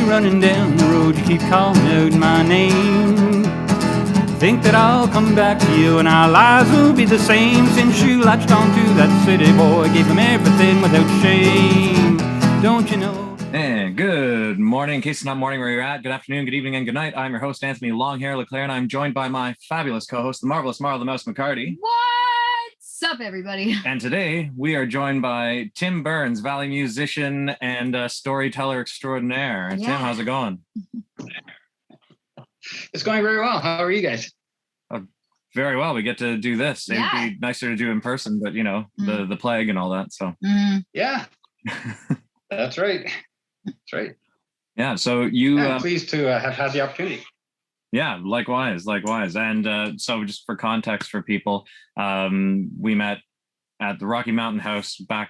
running down the road, you keep calling out my name. Think that I'll come back to you and our lives will be the same. Since you latched onto that city boy, gave him everything without shame. Don't you know? And good morning, in case it's not morning where you're at. Good afternoon, good evening, and good night. I'm your host, Anthony Longhair Leclair, and I'm joined by my fabulous co-host, the marvelous Marla the Mouse McHardy. What's up, everybody? And today we are joined by Tim Burns, Valley musician and storyteller extraordinaire. Yeah. Tim, how's it going? It's going very well. How are you guys? Very well. We get to do this. Yeah. It'd be nicer to do in person, but you know, the plague and all that. So Yeah, that's right. That's right. Yeah. So you pleased to have had the opportunity. Yeah, likewise. And so just for context for people, we met at the Rocky Mountain House back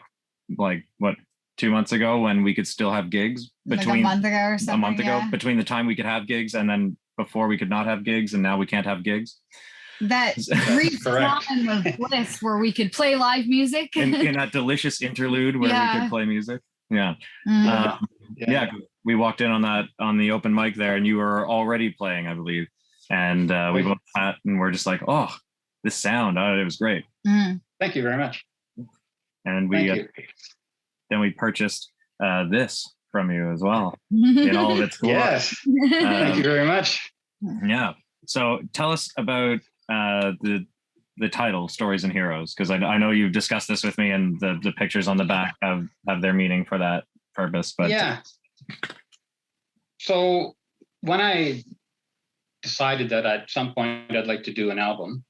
2 months ago when we could still have gigs Between a month ago or something. A month ago, between the time we could have gigs and then before we could not have gigs, and now we can't have gigs. That brief time of bliss where we could play live music. in that delicious interlude where we could play music. Yeah. Yeah. We walked in on the open mic there, and you were already playing, I believe. And we both sat and we're just like, oh, this sound, it was great. Thank you very much. And we then we purchased this from you as well in all of its glory. Yes. Thank you very much. Yeah. So tell us about the title, Stories and Heroes, because I know you've discussed this with me, and the pictures on the back have their meaning for that purpose. But yeah. So when I decided that at some point I'd like to do an album,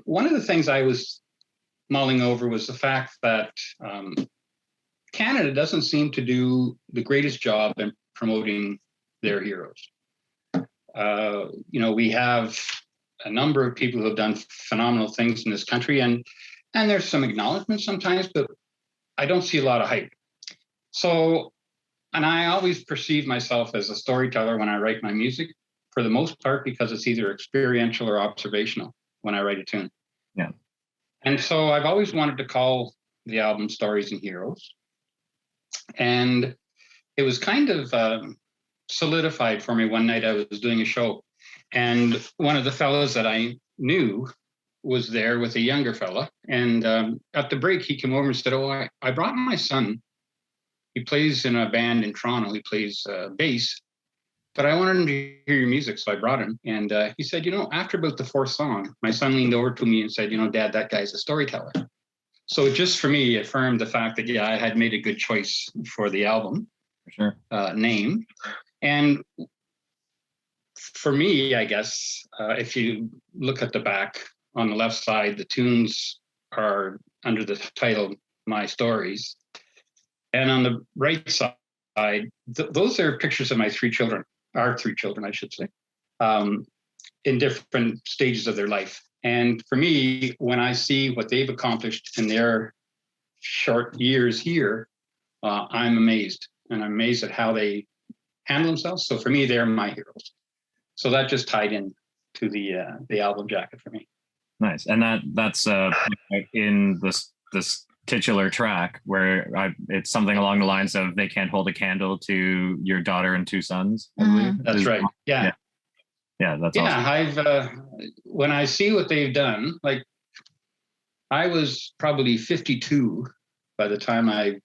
one of the things I was mulling over was the fact that Canada doesn't seem to do the greatest job in promoting their heroes. We have a number of people who have done phenomenal things in this country, and there's some acknowledgement sometimes, but I don't see a lot of hype. So, and I always perceive myself as a storyteller when I write my music, for the most part, because it's either experiential or observational when I write a tune. Yeah. And so I've always wanted to call the album Stories and Heroes. And it was kind of solidified for me one night. I was doing a show, and one of the fellows that I knew was there with a younger fella. And at the break, he came over and said, oh, I brought my son. He plays in a band in Toronto. He plays bass, but I wanted him to hear your music, so I brought him. And he said, after about the fourth song, my son leaned over to me and said, Dad, that guy's a storyteller. So it just, for me, affirmed the fact that, I had made a good choice for the album name. And for me, I guess, if you look at the back on the left side, the tunes are under the title, My Stories. And on the right side, those are pictures of my our three children, I should say, in different stages of their life. And for me, when I see what they've accomplished in their short years here, I'm amazed. And I'm amazed at how they handle themselves. So for me, they're my heroes. So that just tied in to the album jacket for me. Nice. And that's in this titular track where it's something along the lines of "They can't hold a candle to your daughter and two sons." I believe. That's right. Yeah. That's awesome. I've when I see what they've done, like I was probably 52 by the time I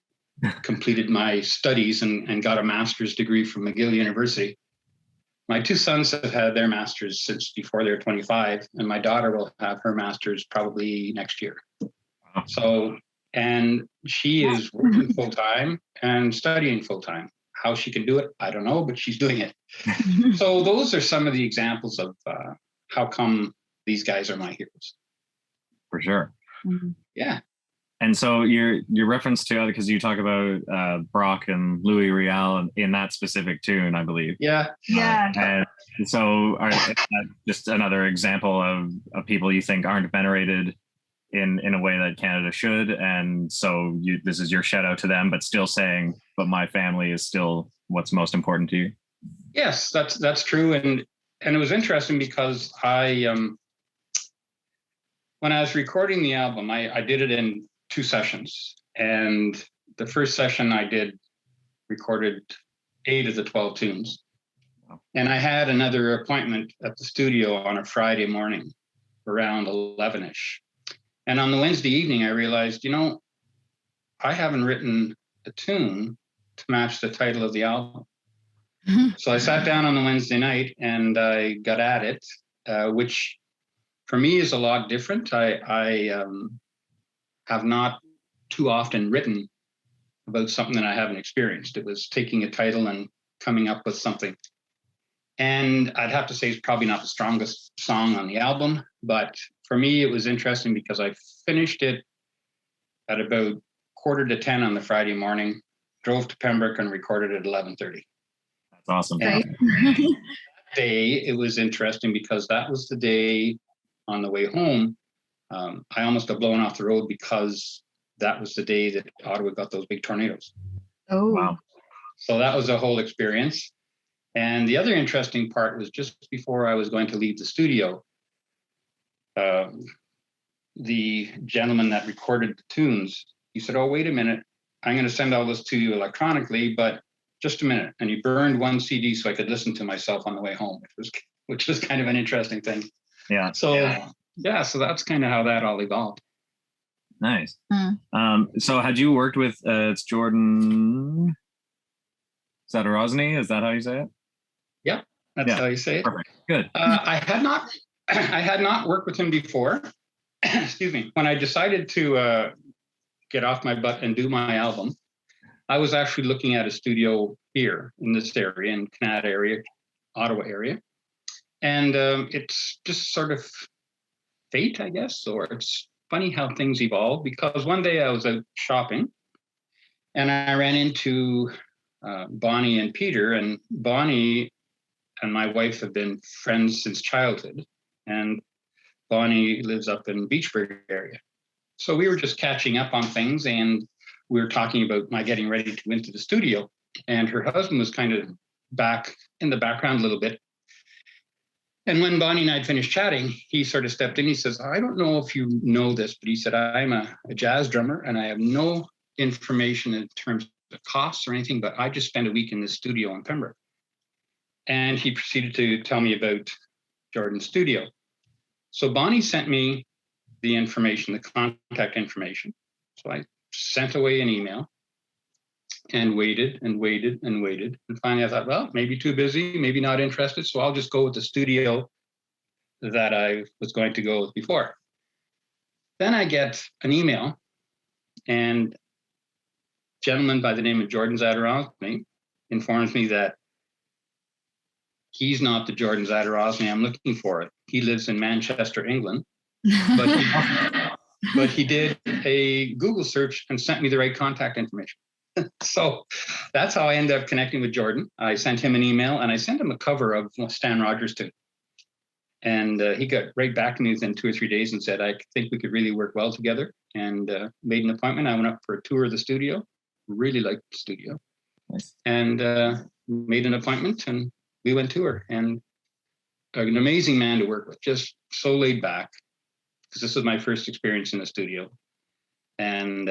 completed my studies and got a master's degree from McGill University. My two sons have had their masters since before they're 25, and my daughter will have her master's probably next year. Wow. So, and she is working full time and studying full time. How she can do it, I don't know, but she's doing it. So those are some of the examples of how come these guys are my heroes. For sure. Yeah. And so your reference to, because you talk about Brock and Louis Riel in that specific tune, I believe. Yeah. And so just another example of people you think aren't venerated in a way that Canada should. And so this is your shout out to them, but still saying, but my family is still what's most important to you. Yes, that's true. And it was interesting because when I was recording the album, I did it in 2 sessions. And the first session I recorded 8 of the 12 tunes. Wow. And I had another appointment at the studio on a Friday morning around 11ish. And on the Wednesday evening, I realized, I haven't written a tune to match the title of the album. So I sat down on the Wednesday night and I got at it, which for me is a lot different. I have not too often written about something that I haven't experienced. It was taking a title and coming up with something. And I'd have to say it's probably not the strongest song on the album, but for me, it was interesting because I finished it at about 9:45 on the Friday morning, drove to Pembroke and recorded at 11:30. That's awesome. Right. That day, it was interesting because that was the day on the way home. I almost got blown off the road because that was the day that Ottawa got those big tornadoes. Oh, Wow. So that was a whole experience. And the other interesting part was just before I was going to leave the studio, the gentleman that recorded the tunes, he said, "Oh, wait a minute. I'm going to send all this to you electronically, but just a minute." And he burned one CD so I could listen to myself on the way home, which was kind of an interesting thing. Yeah. So so that's kind of how that all evolved. Nice. Hmm. So had you worked with it's Jordan Zadarozny? Is that how you say it? That's how you say it. Perfect. Good. I had not worked with him before. Excuse me. When I decided to get off my butt and do my album, I was actually looking at a studio here in this area, in Canada area, Ottawa area. And it's just sort of fate, I guess, or it's funny how things evolve, because one day I was out shopping and I ran into Bonnie and Peter, and Bonnie and my wife have been friends since childhood, and Bonnie lives up in Beachburg area. So we were just catching up on things, and we were talking about my getting ready to go into the studio, and her husband was kind of back in the background a little bit. And when Bonnie and I had finished chatting, he sort of stepped in. He says, "I don't know if you know this, but," he said, "I'm a jazz drummer and I have no information in terms of costs or anything, but I just spent a week in the studio in Pembroke." And he proceeded to tell me about Jordan's studio. So Bonnie sent me the information, the contact information. So I sent away an email and waited and waited and waited. And finally I thought, well, maybe too busy, maybe not interested. So I'll just go with the studio that I was going to go with before. Then I get an email, and a gentleman by the name of Jordan Zadarozny informs me that he's not the Jordan Zadarozny I'm looking for. He lives in Manchester, England. But he did a Google search and sent me the right contact information. So that's how I ended up connecting with Jordan. I sent him an email and I sent him a cover of Stan Rogers' tune. And he got right back to me within 2 or 3 days and said, "I think we could really work well together," and made an appointment. I went up for a tour of the studio, really liked the studio. Nice. And made an appointment, and we went to her. And an amazing man to work with, just so laid back, because this was my first experience in the studio. And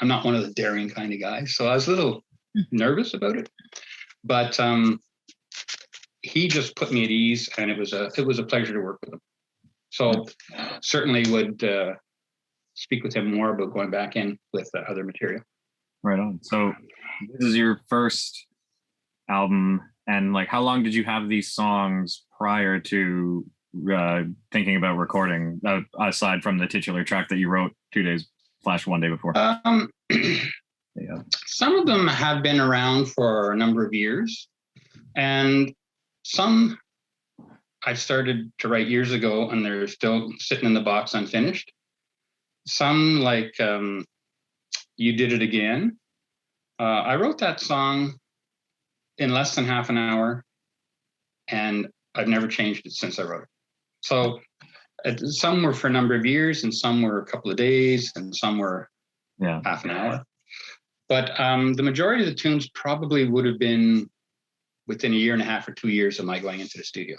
I'm not one of the daring kind of guys, so I was a little nervous about it. But he just put me at ease, and it was a pleasure to work with him. So certainly would speak with him more about going back in with other material. Right on. So this is your first album, and like, how long did you have these songs prior to thinking about recording, aside from the titular track that you wrote 2 days / 1 day before? Yeah. Some of them have been around for a number of years, and some I started to write years ago and they're still sitting in the box unfinished. Some, like You Did It Again. I wrote that song in less than half an hour, and I've never changed it since I wrote it. So some were for a number of years, and some were a couple of days, and some were half an hour. But the majority of the tunes probably would have been within 1.5 years or 2 years of my going into the studio.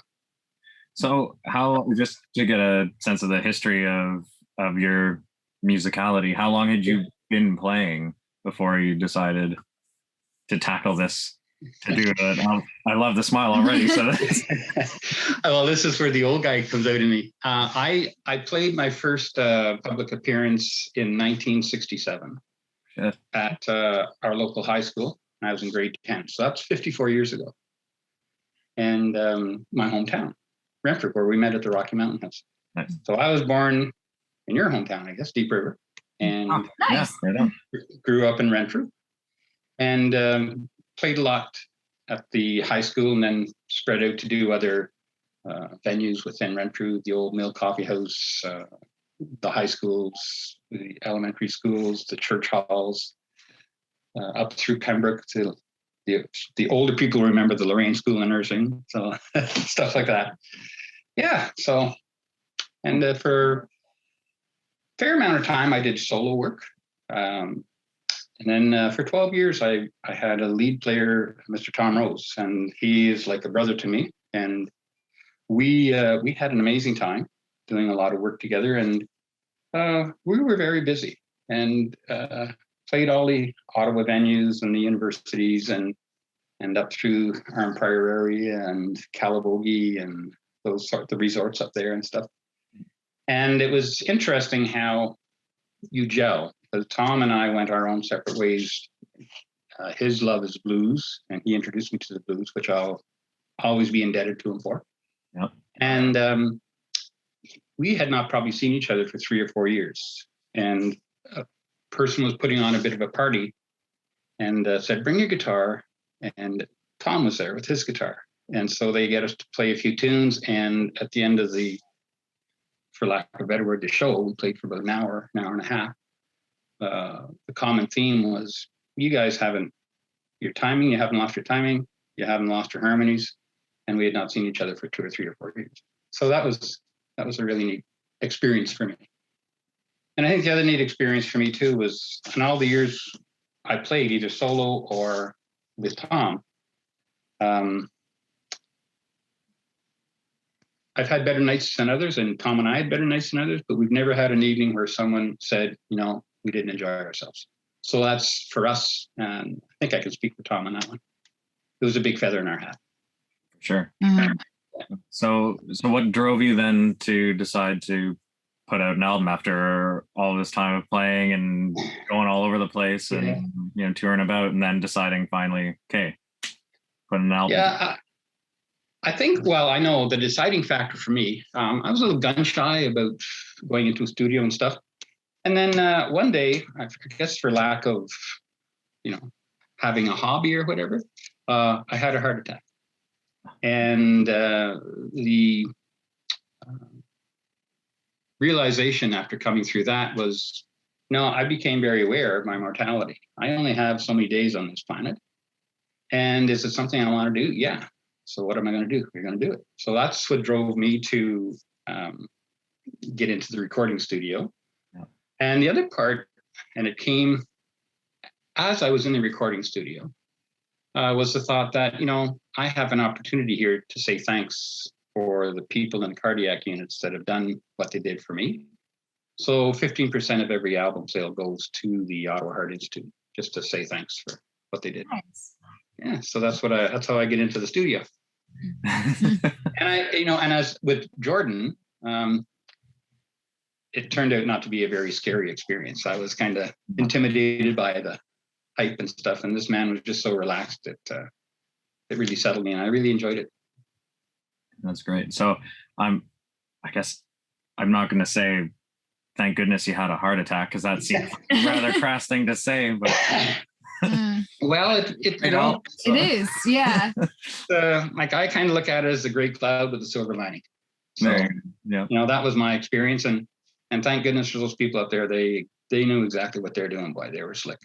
So just to get a sense of the history of your musicality, how long had you been playing before you decided to tackle this to do it. I love the smile already. So well, this is where the old guy comes out in me. I played my first public appearance in 1967 at our local high school. I was in grade 10, so that's 54 years ago. And my hometown, Renfrew, where we met at the Rocky Mountain House. Nice. So I was born in your hometown, I guess, Deep River, and Nice. grew up in Renfrew, and played a lot at the high school, and then spread out to do other venues within Renfrew, the old Mill Coffee House, the high schools, the elementary schools, the church halls, up through Pembroke to the older people remember the Lorraine School of Nursing, so stuff like that. Yeah, so, and for a fair amount of time, I did solo work. And then for 12 years, I had a lead player, Mr. Tom Rose, and he is like a brother to me. And we had an amazing time doing a lot of work together, and we were very busy and played all the Ottawa venues and the universities and up through Arm Priory and Calabogie and those sort of resorts up there and stuff. And it was interesting how you gel, because Tom and I went our own separate ways. His love is blues, and he introduced me to the blues, which I'll always be indebted to him for. Yep. And we had not probably seen each other for 3 or 4 years. And a person was putting on a bit of a party and said, bring your guitar. And Tom was there with his guitar. And so they get us to play a few tunes. And at the end of for lack of a better word, the show, we played for about an hour and a half. The common theme was, you guys haven't your timing, you haven't lost your timing, you haven't lost your harmonies. And we had not seen each other for 2 or 3 or 4 years. So that was a really neat experience for me. And I think the other neat experience for me too was in all the years I played either solo or with Tom, I've had better nights than others, and Tom and I had better nights than others, but we've never had an evening where someone said, we didn't enjoy ourselves. So that's for us, and I think I can speak for Tom on that one. It was a big feather in our hat. Sure. Mhm. So what drove you then to decide to put out an album after all this time of playing and going all over the place and touring about, and then deciding finally, okay, put an album? Yeah, I think, well, I know the deciding factor for me, I was a little gun shy about going into a studio and stuff. And then one day, I guess for lack of, having a hobby or whatever, I had a heart attack. And the realization after coming through that was, I became very aware of my mortality. I only have so many days on this planet. And is it something I want to do? Yeah. So what am I going to do? We're going to do it. So that's what drove me to get into the recording studio. Yeah. And the other part, and it came as I was in the recording studio, was the thought that, I have an opportunity here to say thanks for the people in cardiac units that have done what they did for me. So 15% of every album sale goes to the Ottawa Heart Institute, just to say thanks for what they did. Nice. Yeah, so that's how I get into the studio. And and as with Jordan, it turned out not to be a very scary experience. I was kind of intimidated by the hype and stuff, and this man was just so relaxed that it really settled me, and I really enjoyed it. That's great. So I guess I'm not going to say thank goodness you had a heart attack, because that seems like a rather crass thing to say, but well, it is, yeah. Like I kind of look at it as the great cloud with the silver lining. So, yeah, that was my experience, and thank goodness for those people out there. They knew exactly what they're doing. Boy, they were slick.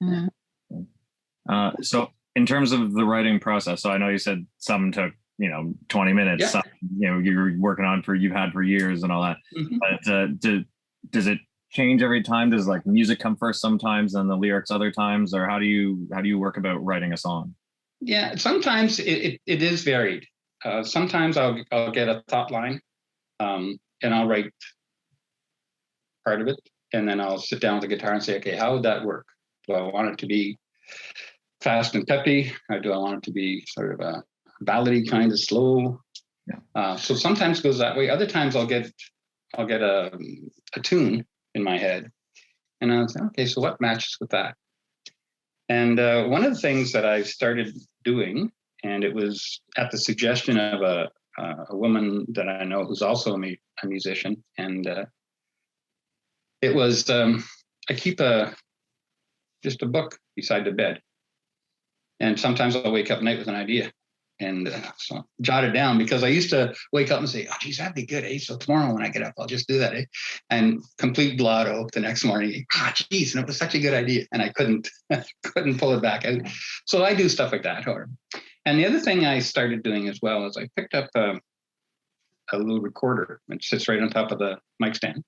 Mm-hmm. So in terms of the writing process, so I know you said some took 20 minutes. Yeah. Some, you're working on you've had for years and all that. Mm-hmm. But does it change every time? Does like music come first sometimes and the lyrics other times, or how do you work about writing a song? Yeah, sometimes it is varied. Sometimes I'll get a thought line, and I'll write part of it, and then I'll sit down with the guitar and say, okay, how would that work? Do I want it to be fast and peppy? Or do I want it to be sort of a ballady kind of slow? Yeah. So sometimes it goes that way. Other times I'll get a tune in my head, and I'll say, okay, so what matches with that? And one of the things that I started doing, and it was at the suggestion of a woman that I know who's also a musician, and it was I keep just a book beside the bed, and sometimes I'll wake up at night with an idea, and so jot it down, because I used to wake up and say, "Oh, geez, that'd be good, eh? So tomorrow when I get up, I'll just do that, eh?" And complete blotto the next morning. Ah, geez, and it was such a good idea, and I couldn't pull it back out. So I do stuff like that. And the other thing I started doing as well is I picked up a little recorder. It sits right on top of the mic stand.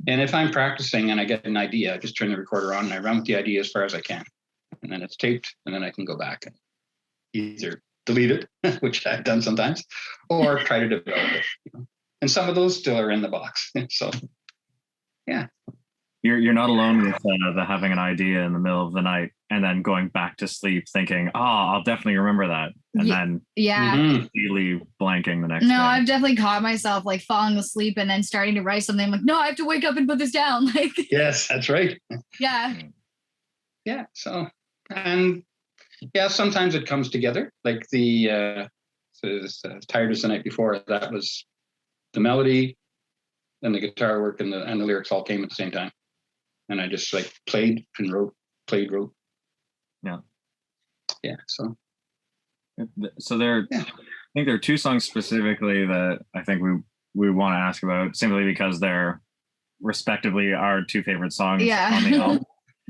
And if I'm practicing and I get an idea, I just turn the recorder on and I run with the idea as far as I can. And then it's taped, and then I can go back and either delete it, which I've done sometimes, or try to develop it. And some of those still are in the box. So, yeah. You're not alone with the having an idea in the middle of the night and then going back to sleep thinking, "Oh, I'll definitely remember that," and then completely blanking the next day. No, I've definitely caught myself like falling asleep and then starting to write something. I'm like, no, I have to wake up and put this down. Like, yes, that's right. Yeah. Yeah. So, and yeah, sometimes it comes together. Like the Tired as the Night Before. That was the melody and the guitar work and the lyrics all came at the same time. And I just like played and wrote. Yeah. Yeah. So there, I think there are two songs specifically that I think we want to ask about, simply because they're respectively our two favorite songs on the album.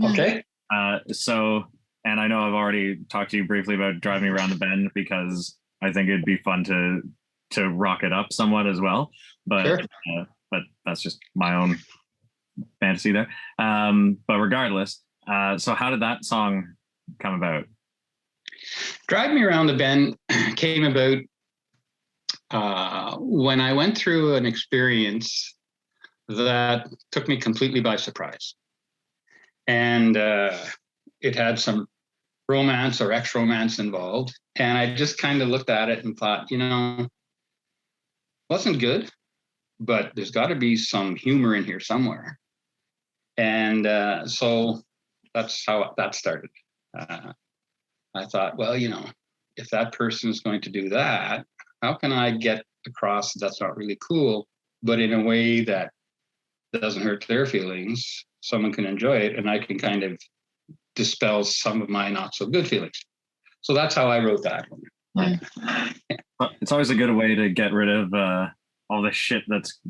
Okay. And I know I've already talked to you briefly about Drive Me Around the Bend, because I think it'd be fun to rock it up somewhat as well. But sure. But that's just my own fantasy there. But regardless, so how did that song come about? Drive Me Around the Bend came about when I went through an experience that took me completely by surprise. And it had some romance or ex-romance involved. And I just kind of looked at it and thought, wasn't good, but there's got to be some humor in here somewhere. And so that's how that started. I thought, well, if that person is going to do that, how can I get across that's not really cool, but in a way that doesn't hurt their feelings? Someone can enjoy it, and I can kind of dispel some of my not so good feelings. So that's how I wrote that one. Yeah. It's always a good way to get rid of all the shit that's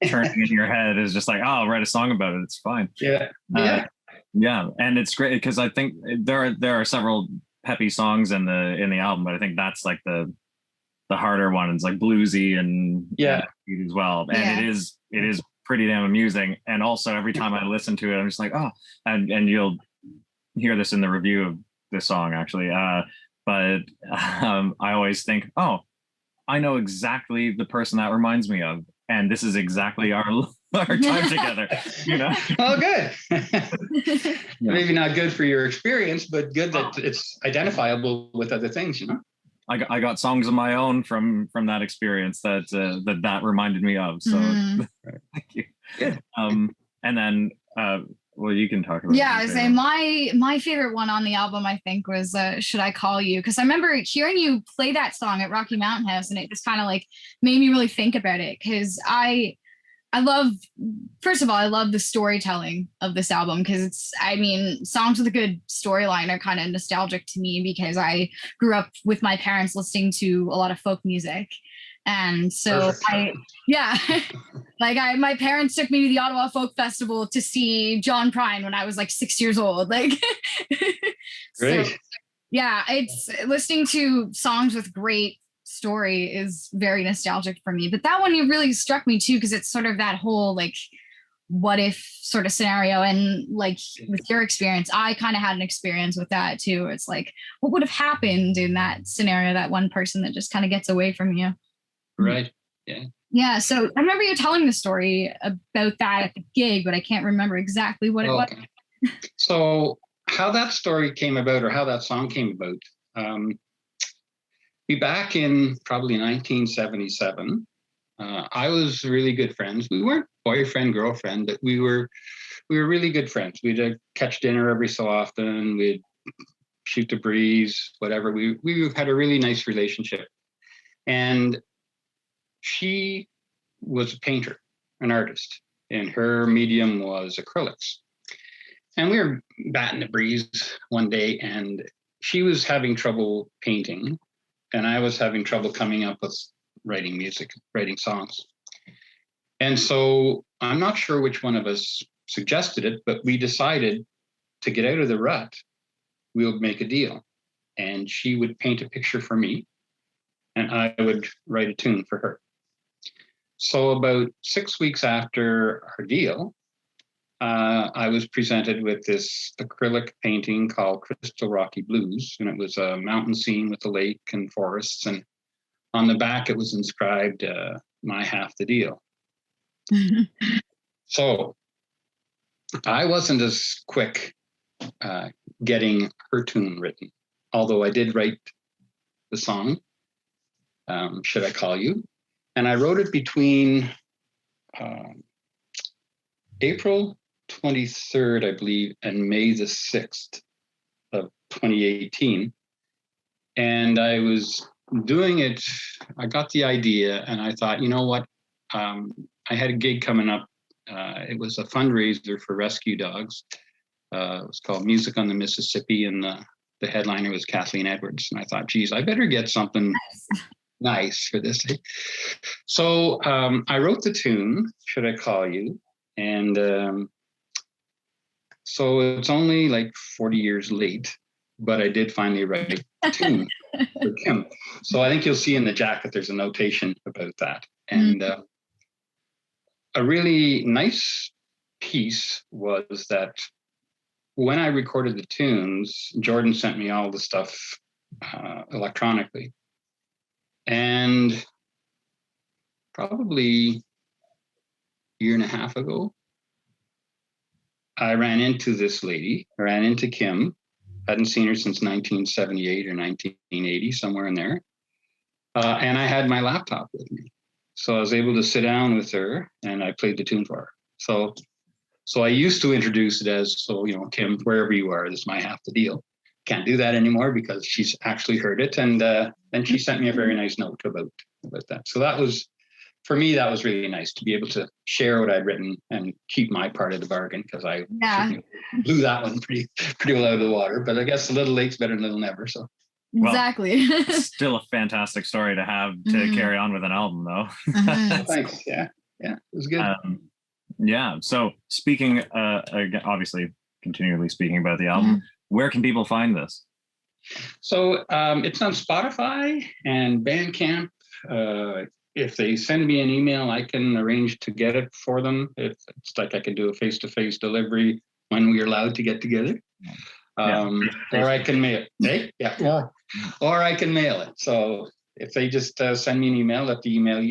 turning in your head. Is just like, oh, I'll write a song about it. It's fine. Yeah. Yeah. And it's great because I think there are several peppy songs in the album, but I think that's like the harder one. It's like bluesy and as well. And it is pretty damn amusing. And also every time I listen to it, I'm just like, oh, and you'll hear this in the review of this song actually. But I always think, oh, I know exactly the person that reminds me of, and this is exactly our time together. Oh, good. Maybe not good for your experience, but good that it's identifiable with other things. I got songs of my own from that experience that reminded me of. So thank you. Good. And then well, you can talk about it. I say my favorite one on the album, I think, was Should I Call You? Because I remember hearing you play that song at Rocky Mountain House, and it just kind of like made me really think about it. Because I love, first of all, I love the storytelling of this album, because songs with a good storyline are kind of nostalgic to me, because I grew up with my parents listening to a lot of folk music. And so my parents took me to the Ottawa Folk Festival to see John Prine when I was like 6 years old. Like, great. So, it's listening to songs with great story is very nostalgic for me. But that one really struck me too, because it's sort of that whole like what if sort of scenario. And like with your experience, I kind of had an experience with that too. It's like, what would have happened in that scenario, that one person that just kind of gets away from you? Right. Yeah. Yeah. So I remember you telling the story about that at the gig, but I can't remember exactly what it was. So how that story came about, or how that song came about, we back in probably 1977. I was really good friends. We weren't boyfriend, girlfriend, but we were really good friends. We'd catch dinner every so often. We'd shoot the breeze, whatever. We had a really nice relationship. And she was a painter, an artist, and her medium was acrylics. And we were batting the breeze one day, and she was having trouble painting, and I was having trouble coming up with writing music, writing songs. And so I'm not sure which one of us suggested it, but we decided to get out of the rut, we'll make a deal. And she would paint a picture for me, and I would write a tune for her. So about 6 weeks after our deal, I was presented with this acrylic painting called Crystal Rocky Blues, and it was a mountain scene with a lake and forests, and on the back it was inscribed, my half the deal. So I wasn't as quick getting her tune written, although I did write the song, Should I Call You? And I wrote it between April 23rd, I believe, and May the 6th of 2018. And I was doing it, I got the idea, and I thought, you know what? I had a gig coming up. It was a fundraiser for rescue dogs. It was called Music on the Mississippi, and the headliner was Kathleen Edwards. And I thought, geez, I better get something nice for this. So I wrote the tune, Should I Call You? And so it's only like 40 years late, but I did finally write a tune for Kim. So I think you'll see in the jacket, there's a notation about that. And a really nice piece was that when I recorded the tunes, Jordan sent me all the stuff electronically. And probably a year and a half ago, I ran into this lady, ran into Kim. Hadn't seen her since 1978 or 1980, somewhere in there. And I had my laptop with me. So I was able to sit down with her and I played the tune for her. So I used to introduce it as, so, you know, Kim, wherever you are, this is my half the deal. Can't do that anymore because she's actually heard it. And she sent me a very nice note about that. So that was, for me, that was really nice to be able to share what I'd written and keep my part of the bargain, because I blew that one pretty well out of the water. But I guess a little late's better than little never. So exactly. Well, still a fantastic story to have to carry on with an album, though. Thanks. Yeah, it was good. Yeah. So speaking, obviously, continually speaking about the album, where can people find this? So it's on Spotify and Bandcamp. If they send me an email, I can arrange to get it for them. It's like I can do a face-to-face delivery when we're allowed to get together. Or I can mail it. Or I can mail it. So if they just send me an email at the email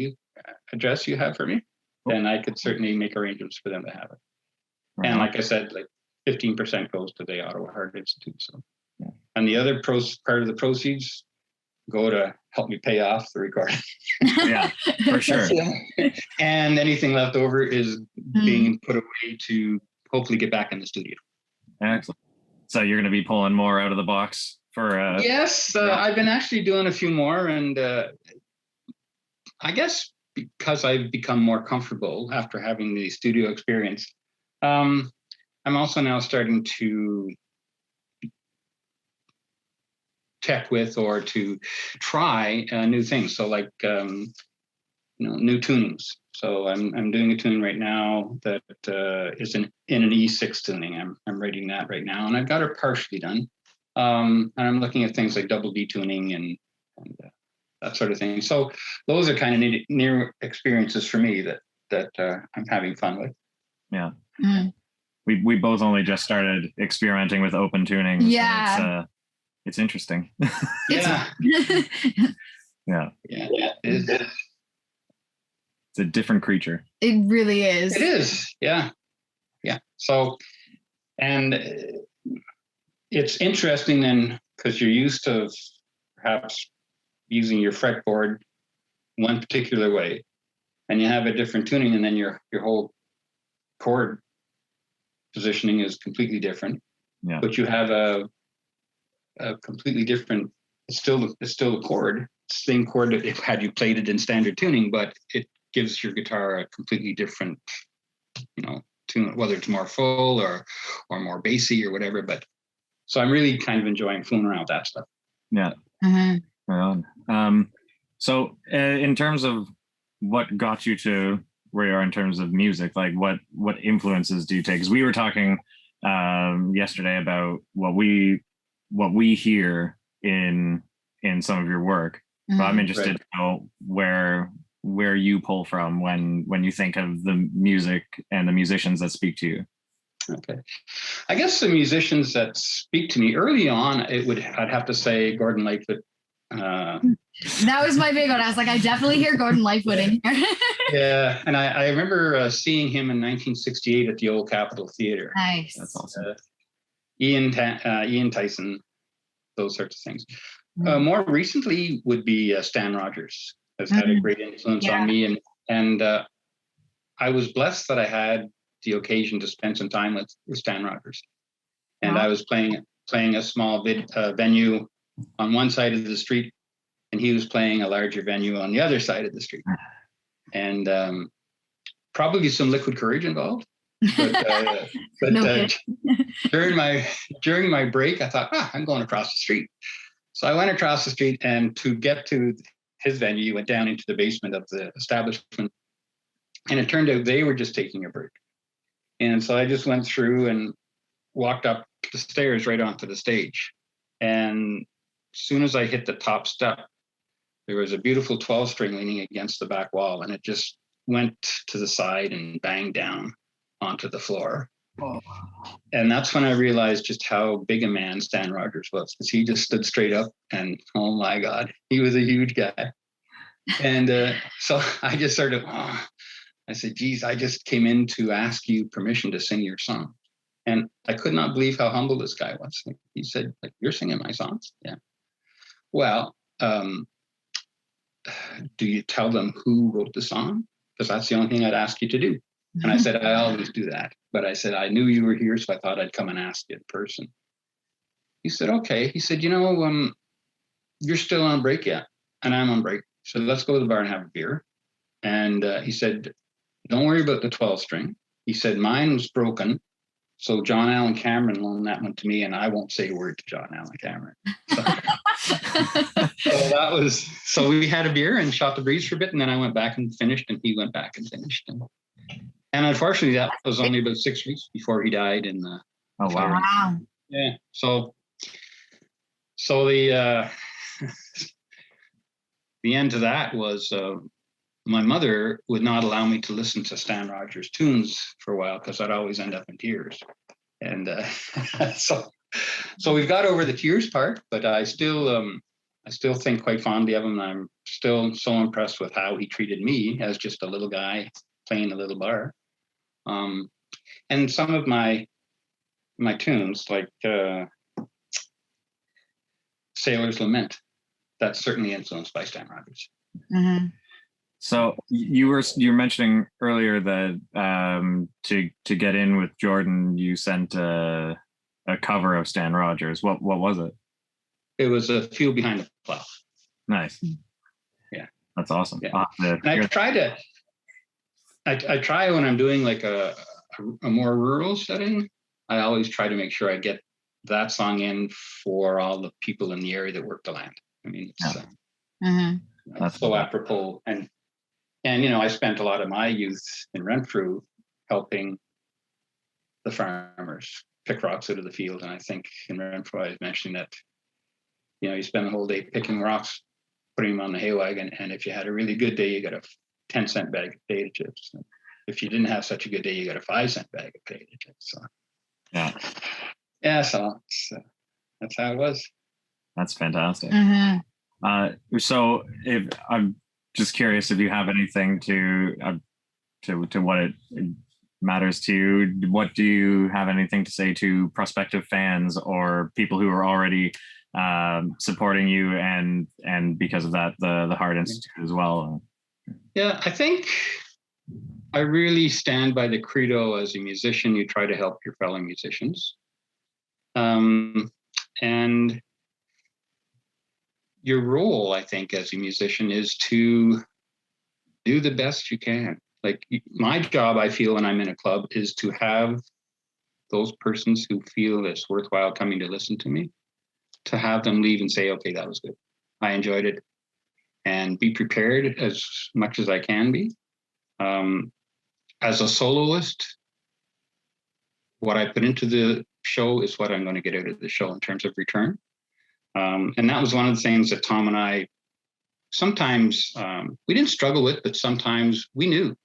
address you have for me, then I could certainly make arrangements for them to have it. Right. And like I said, like 15% goes to the Ottawa Heart Institute. So, and the other part of the proceeds go to help me pay off the recording. Yeah, for sure. And anything left over is being put away to hopefully get back in the studio. Excellent. So you're going to be pulling more out of the box for... Yes, I've been actually doing a few more. And I guess because I've become more comfortable after having the studio experience, I'm also now starting to check with or to try new things. So like, new tunings. So I'm doing a tune right now that is in an E6 tuning. I'm writing that right now, and I've got it partially done. And I'm looking at things like double D tuning and that sort of thing. So those are kind of near experiences for me that I'm having fun with. Yeah. We both only just started experimenting with open tuning. Yeah. It's interesting. Yeah. Yeah. It's a different creature. It really is. It is. Yeah. So, and it's interesting then, because you're used to perhaps using your fretboard one particular way, and you have a different tuning, and then your whole chord positioning is completely different. Yeah. But you have a completely different. It's still a chord, same chord that had you played it in standard tuning, but it gives your guitar a completely different, tune, whether it's more full or more bassy or whatever. But so I'm really kind of enjoying fooling around with that stuff. Yeah. Mhm. Right on. So in terms of what got you to where you are in terms of music, like what influences do you take? Because we were talking yesterday about what we hear in some of your work. But I'm interested Right. to know where you pull from when you think of the music and the musicians that speak to you. Okay. I guess the musicians that speak to me early on, I'd have to say Gordon Lightfoot. That was my big one. I was like, I definitely hear Gordon Lightfoot in here. Yeah, and I remember seeing him in 1968 at the old Capitol Theater. Nice. That's awesome. Ian Tyson, those sorts of things. More recently would be Stan Rogers has had a great influence on me, and I was blessed that I had the occasion to spend some time with Stan Rogers, and I was playing a small venue on one side of the street, and he was playing a larger venue on the other side of the street, and probably some Liquid Courage involved. But during my break, I thought, I'm going across the street. So I went across the street, and to get to his venue, went down into the basement of the establishment, and it turned out they were just taking a break. And so I just went through and walked up the stairs right onto the stage. And as soon as I hit the top step, there was a beautiful 12-string leaning against the back wall, and it just went to the side and banged down onto the floor. Oh. And that's when I realized just how big a man Stan Rogers was, because he just stood straight up, and oh my God, he was a huge guy. And so I just started, I said, geez, I just came in to ask you permission to sing your song. And I could not believe how humble this guy was. He said, you're singing my songs? Yeah. Well, do you tell them who wrote the song? Because that's the only thing I'd ask you to do. And I said, I always do that. But I said, I knew you were here, so I thought I'd come and ask you in person. He said, okay. He said, you're still on break yet, and I'm on break. So let's go to the bar and have a beer. And he said, don't worry about the 12-string. He said, mine was broken. So John Allen Cameron loaned that one to me, and I won't say a word to John Allen Cameron. So we had a beer and shot the breeze for a bit, and then I went back and finished, and he went back and finished. And unfortunately, that was only about 6 weeks before he died in the fire. Wow. Yeah. So the the end to that was my mother would not allow me to listen to Stan Rogers tunes for a while because I'd always end up in tears. And so we've got over the tears part, but I still think quite fondly of him. And I'm still so impressed with how he treated me as just a little guy playing a little bar. And some of my tunes, like Sailor's Lament, that's certainly influenced by Stan Rogers. Mm-hmm. So you were mentioning earlier that to get in with Jordan, you sent a cover of Stan Rogers. What was it? It was a Fuel Behind the Plow. Nice. Yeah, that's awesome. Yeah. And I try when I'm doing like a more rural setting. I always try to make sure I get that song in for all the people in the area that work the land. I mean, it's that's so apropos. And I spent a lot of my youth in Renfrew helping the farmers pick rocks out of the field. And I think in Renfrew, I was mentioning that, you spend the whole day picking rocks, putting them on the hay wagon. And if you had a really good day, you got a 10-cent bag of potato chips. And if you didn't have such a good day, you got a 5-cent bag of potato chips. So, so that's how it was. That's fantastic. Mm-hmm. So if I'm just curious if you have anything to what it matters to you. What do you have anything to say to prospective fans or people who are already supporting you, and because of that, the Heart Institute as well? Yeah, I think I really stand by the credo. As a musician, you try to help your fellow musicians. And your role, I think, as a musician is to do the best you can. Like my job, I feel when I'm in a club is to have those persons who feel it's worthwhile coming to listen to me, to have them leave and say, okay, that was good. I enjoyed it, and be prepared as much as I can be. As a soloist, what I put into the show is what I'm going to get out of the show in terms of return. And that was one of the things that Tom and I sometimes we didn't struggle with, but sometimes we knew,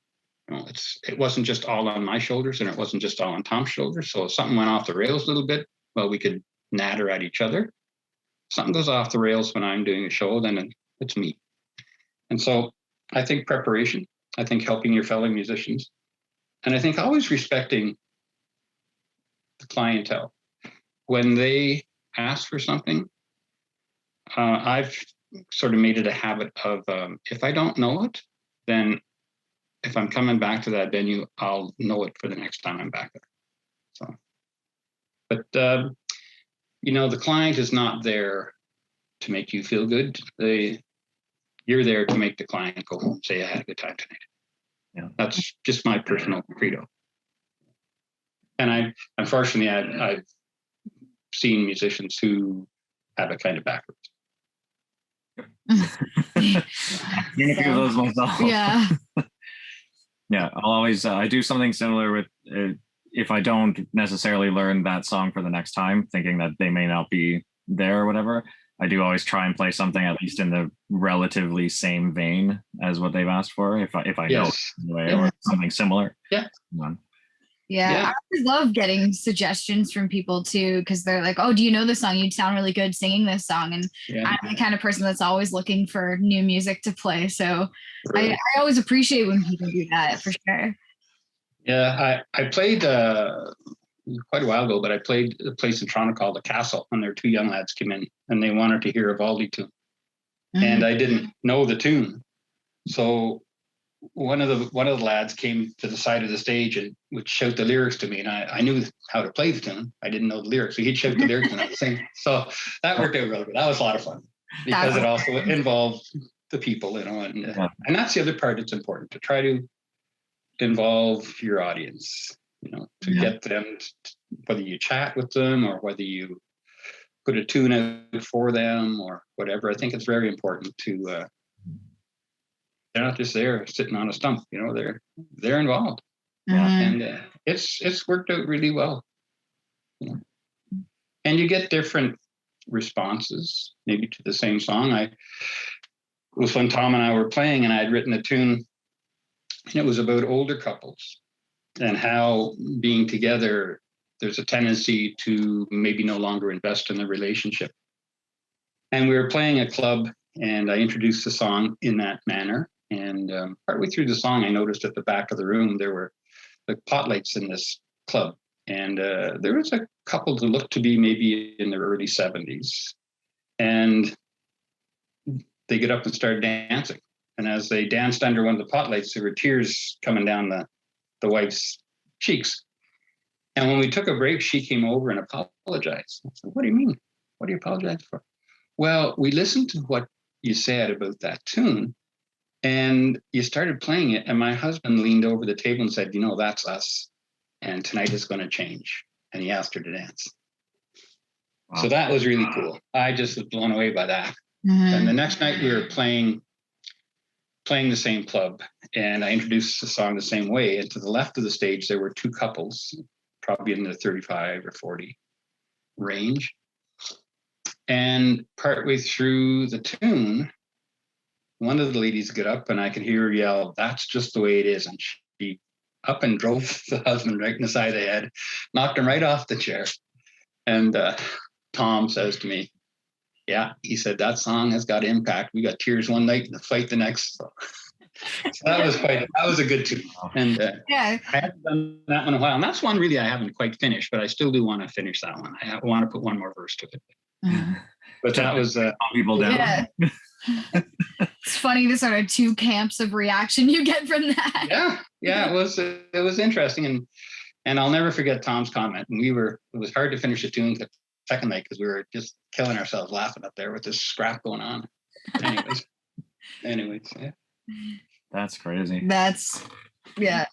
it wasn't just all on my shoulders, and it wasn't just all on Tom's shoulders. So if something went off the rails a little bit, well, we could natter at each other. If something goes off the rails when I'm doing a show, then it's me. And so I think preparation, I think helping your fellow musicians, and I think always respecting the clientele. When they ask for something, I've sort of made it a habit of if I don't know it, then if I'm coming back to that venue, I'll know it for the next time I'm back there. So, but the client is not there to make you feel good. You're there to make the client go home, say I had a good time tonight. Yeah, that's just my personal credo. And unfortunately I've seen musicians who have it kind of backwards. I've seen a few of those myself. Yeah. Yeah, I'll always I do something similar with if I don't necessarily learn that song for the next time, thinking that they may not be there or whatever, I do always try and play something at least in the relatively same vein as what they've asked for, if I know it anyway, or something similar. Yeah. Yeah, I always love getting suggestions from people too, because they're like, oh, do you know this song? You'd sound really good singing this song. And I'm the kind of person that's always looking for new music to play. So I always appreciate when people do that, for sure. Yeah, I played quite a while ago, but I played a place in Toronto called The Castle, and their two young lads came in and they wanted to hear a Vivaldi tune. Mm-hmm. And I didn't know the tune. So one of the lads came to the side of the stage and would shout the lyrics to me, and I knew how to play the tune. I didn't know the lyrics, so he'd shout the lyrics and I'd sing. So that worked out really good. That was a lot of fun because it also involved the people, and that's the other part. It's important to try to involve your audience, to get them, whether you chat with them or whether you put a tune out for them or whatever. I think it's very important to. They're not just there sitting on a stump, they're involved. And it's worked out really well. And you get different responses, maybe to the same song. It was when Tom and I were playing, and I had written a tune, and it was about older couples and how being together, there's a tendency to maybe no longer invest in the relationship. And we were playing a club, and I introduced the song in that manner. And partway through the song, I noticed at the back of the room, there were the pot lights in this club. And there was a couple that looked to be maybe in their early 70s. And they get up and started dancing. And as they danced under one of the pot lights, there were tears coming down the wife's cheeks. And when we took a break, she came over and apologized. I said, what do you mean? What do you apologize for? Well, we listened to what you said about that tune, and you started playing it, and my husband leaned over the table and said, that's us, and tonight is going to change. And he asked her to dance. Wow. So that was really cool. I just was blown away by that. Mm-hmm. And the next night we were playing the same club, and I introduced the song the same way. And to the left of the stage, there were two couples, probably in the 35 or 40 range. And partway through the tune, one of the ladies got up, and I could hear her yell, "That's just the way it is." And she up and drove the husband right in the side of the head, knocked him right off the chair. And Tom says to me, yeah, he said, that song has got impact. We got tears one night and a fight the next. So So that was a good tune. And Yeah. I haven't done that one in a while. And that's one really I haven't quite finished, but I still do want to finish that one. I want to put one more verse to it. But that was people down. Yeah. It's funny the sort of two camps of reaction you get from that. Yeah, it was interesting, and I'll never forget Tom's comment. And it was hard to finish the tune the second night because we were just killing ourselves laughing up there with this scrap going on. Anyways, yeah. That's crazy. Yeah.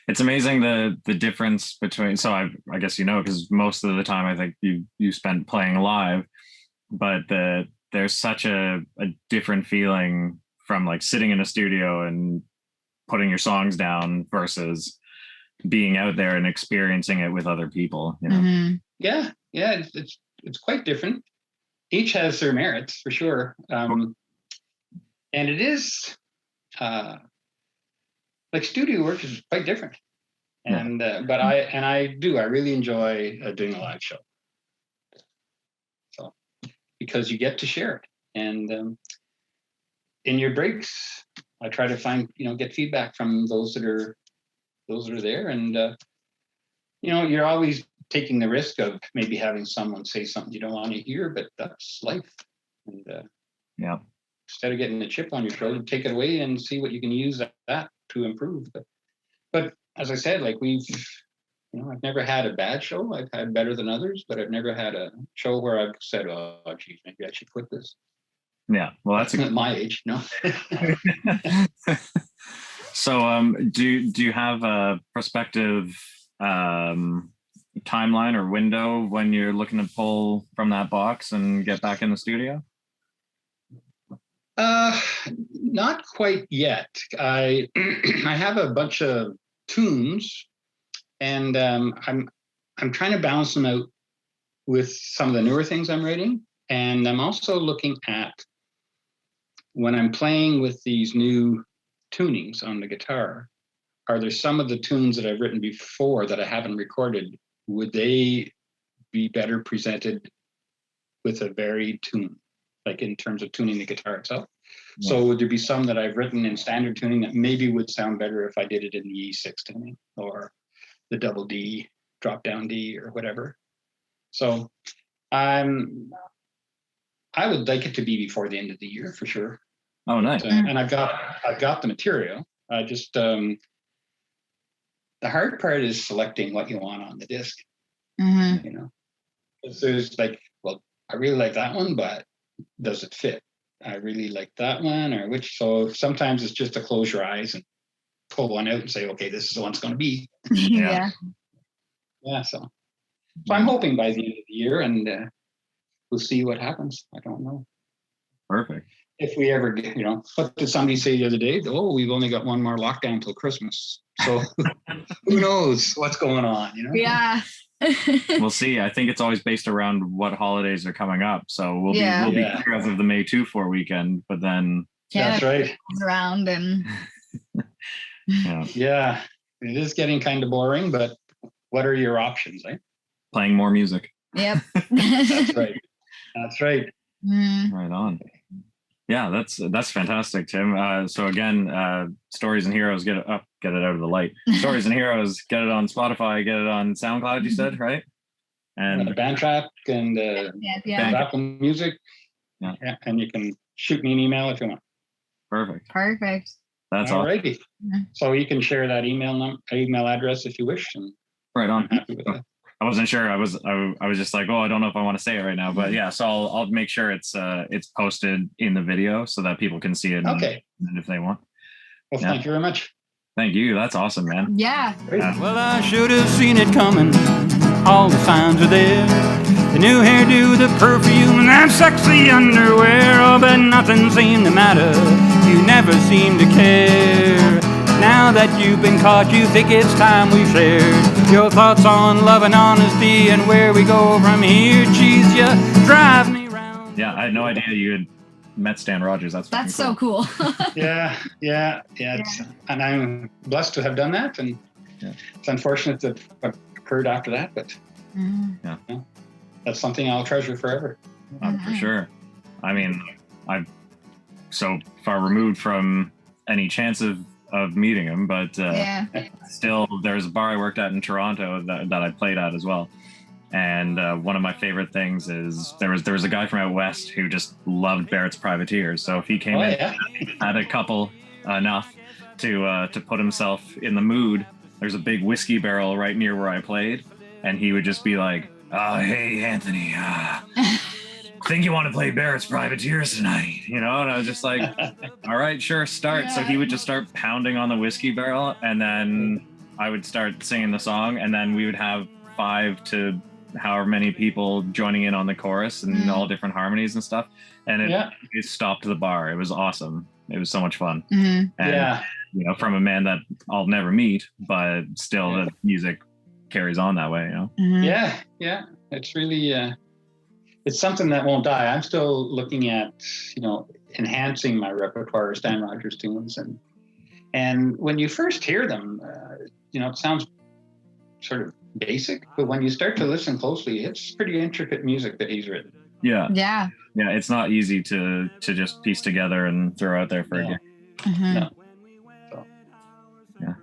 It's amazing the difference between. So I guess because most of the time I think you spent playing live, but there's such a different feeling from like sitting in a studio and putting your songs down versus being out there and experiencing it with other people. Yeah, it's quite different. Each has their merits for sure, and it is like studio work is quite different. And but I really enjoy doing a live show. So because you get to share it, and in your breaks, I try to find get feedback from those that are there, and you're always taking the risk of maybe having someone say something you don't want to hear, but that's life. And instead of getting a chip on your shoulder, take it away and see what you can use that to improve. But as I said, like I've never had a bad show. I've had better than others, but I've never had a show where I've said, "Oh, geez, maybe I should quit this." Yeah, well, that's at my age, no. So, do you have a prospective timeline or window when you're looking to pull from that box and get back in the studio? Not quite yet. I have a bunch of tunes, and I'm trying to balance them out with some of the newer things I'm writing, and I'm also looking at when I'm playing with these new tunings on the guitar. Are there some of the tunes that I've written before that I haven't recorded? Would they be better presented with a varied tune, like in terms of tuning the guitar itself? Yeah. So would there be some that I've written in standard tuning that maybe would sound better if I did it in the E6 tuning or the double D, drop down D or whatever? So I would like it to be before the end of the year for sure. Oh, nice. And I've got the material. I just the hard part is selecting what you want on the disc. Mm-hmm. There's like, well, I really like that one, but does it fit? I really like that one, or which? So sometimes it's just to close your eyes and pull one out and say, okay, this is the one it's going to be. Yeah. So I'm hoping by the end of the year, and we'll see what happens. I don't know. Perfect. If we ever get, what did somebody say the other day? Oh, we've only got one more lockdown till Christmas. So who knows what's going on, Yeah. We'll see. I think it's always based around what holidays are coming up. So we'll be here as of the May 2-4 weekend, but then that's right. Around and yeah, it is getting kind of boring, but what are your options, eh? Playing more music. Yep. That's right. Right on. Yeah, that's fantastic, Tim. So again, Stories and Heroes, get it out of the light. Stories and Heroes, get it on Spotify, get it on SoundCloud, you said, right? And Bandtrap and Apple Music. Yeah, and you can shoot me an email if you want. Perfect. That's all. Alrighty. So you can share that email address if you wish. And right on. I'm happy with that. I wasn't sure. I was just like, I don't know if I want to say it right now, but yeah. So I'll make sure it's posted in the video so that people can see it. Okay. And if they want. Well, thank you very much. Thank you. That's awesome, man. Yeah. Well, I should have seen it coming. All the signs are there. The new hairdo, the perfume, and that sexy underwear. Oh, but nothing seemed to matter. You never seemed to care. Now that you've been caught, you think it's time we shared your thoughts on love and honesty and where we go from here. Geez, you drive me round. Yeah, I had no idea you had met Stan Rogers. That's so cool. Yeah. And I'm blessed to have done that, and it's unfortunate that what occurred after that, but that's something I'll treasure forever. For sure. I mean, I'm so far removed from any chance of meeting him, but Yeah. still, there's a bar I worked at in Toronto that I played at as well. And one of my favorite things is there was a guy from out west who just loved Barrett's Privateers. So if he came in, had a couple enough to put himself in the mood, there's a big whiskey barrel right near where I played, and he would just be like, "Oh, hey, Anthony, think you want to play Barrett's Privateers tonight?" You know, and I was just like, "All right, sure, start." Yeah. So he would just start pounding on the whiskey barrel, and then I would start singing the song, and then we would have 5 to however many people joining in on the chorus and all different harmonies and stuff, and it stopped the bar. It was awesome. It was so much fun. Mhm. And, you know, from a man that I'll never meet, but still the music carries on that way, you know? Mhm. Yeah. It's really, it's something that won't die. I'm still looking at, you know, enhancing my repertoire of Stan Rogers tunes. And when you first hear them, you know, it sounds sort of basic, but when you start to listen closely, it's pretty intricate music that he's written. Yeah. Yeah. Yeah, it's not easy to just piece together and throw out there for a game. Mhm. No.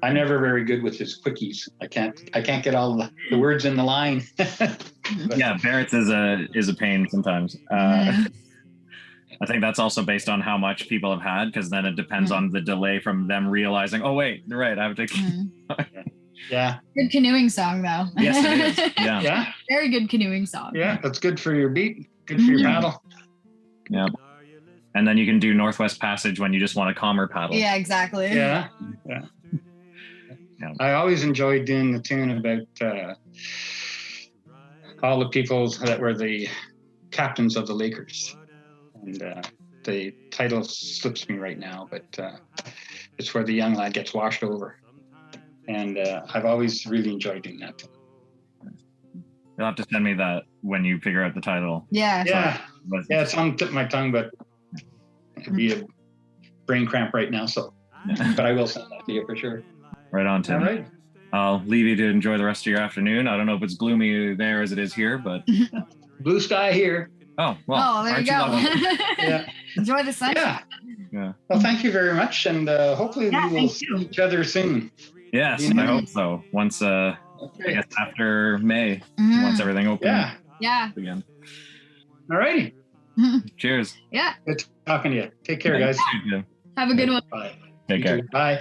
I'm never very good with his quickies. I can't get all the words in the line. Yeah, Barrett's is a pain sometimes. Mhm. I think that's also based on how much people have had, because then it depends on the delay from them realizing, oh wait, you're right, I have to. Mhm. Yeah. Good canoeing song though. Yes, it is. Yeah. Yeah. Very good canoeing song. Yeah. That's good for your beat. Good for your Mhm. paddle. Yeah. And then you can do Northwest Passage when you just want a calmer paddle. Yeah, exactly. Yeah. Yeah. I always enjoyed doing the tune about all the people that were the captains of the Lakers. And the title slips me right now, but it's where the young lad gets washed over. And I've always really enjoyed doing that. You'll have to send me that when you figure out the title. Yeah. Yeah. But- Yeah, it's on the tip of my tongue, but it'd be a brain cramp right now. So, but I will send that to you for sure. Right on, Tim. All right. I'll leave you to enjoy the rest of your afternoon. I don't know if it's gloomy there as it is here, but Blue sky here. oh well. Oh, there you go. lucky? Yeah. Enjoy the sunshine. Yeah. Well, thank you very much, and hopefully we will see each other soon. Yes, I hope so. Once I guess after May, Mhm. once everything opens Yeah. Yeah. again. All righty. Cheers. Yeah. Good talking to you. Take care, guys. You too. Have a good one. Bye. Take You care. too. Bye.